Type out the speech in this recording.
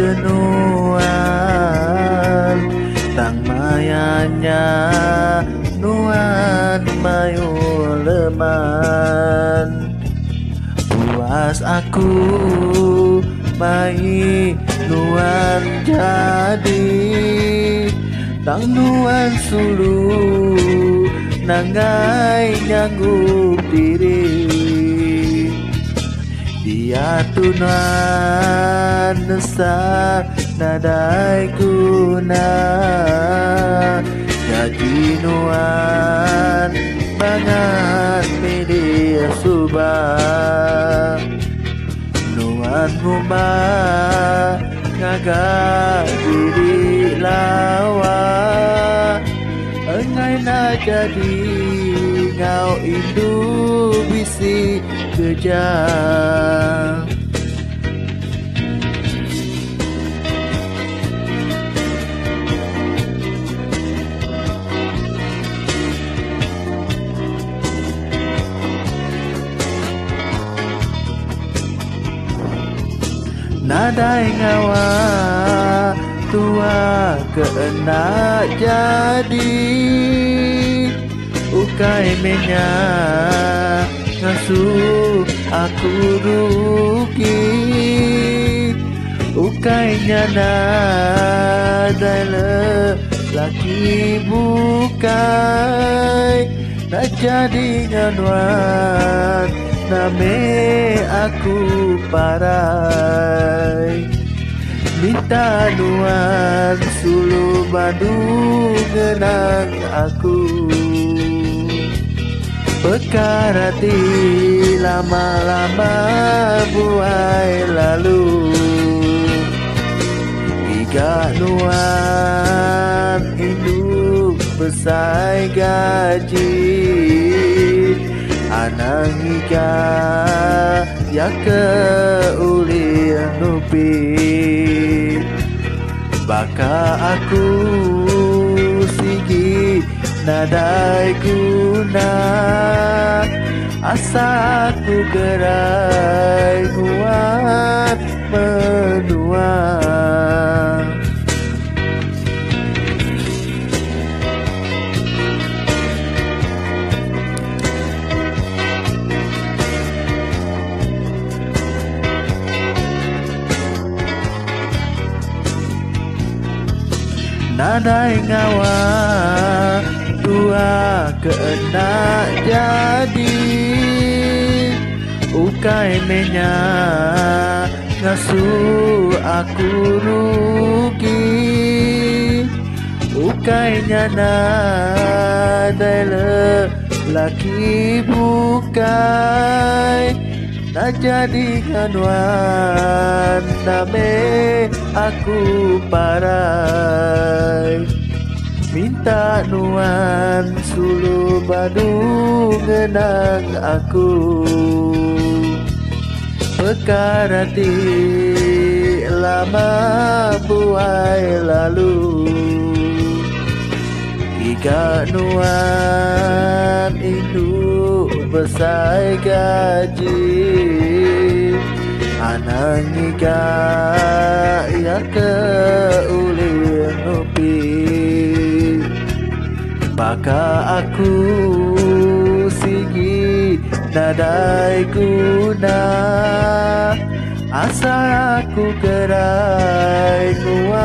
kenuan tang mayanya nuan mayu leman puas aku mai nuan jadi tang nuan sulu nangai nyanggup diri dia tunan nesa nadai guna jadi nuan banget media subah nuan rumah ngagak diri lawa engai na jadi ngau indu bisi kejang nadai ngawa tua kena jadi ukai menya ngasuh aku rugi ukai nyana dale laki bukai nak jadi nganuan name aku parai minta nuan sulu badu genang aku perkara ti lama-lama buai lalu iga nuan induk besai gaji anang iga ya ke uli nupi baka aku sigi nadai guna asa aku gerai kuat menua nadai ngawa tua kena jadi ukai menya ngasuh aku rugi ukai nyana dale laki bukai nak jadi kanuan name aku parai minta nuan sulu badu genang aku perkara ti lama buai lalu iga nuan induk besai gaji anang iga ya ke uli nupi baka aku sigi nadai guna asa aku gerai kuat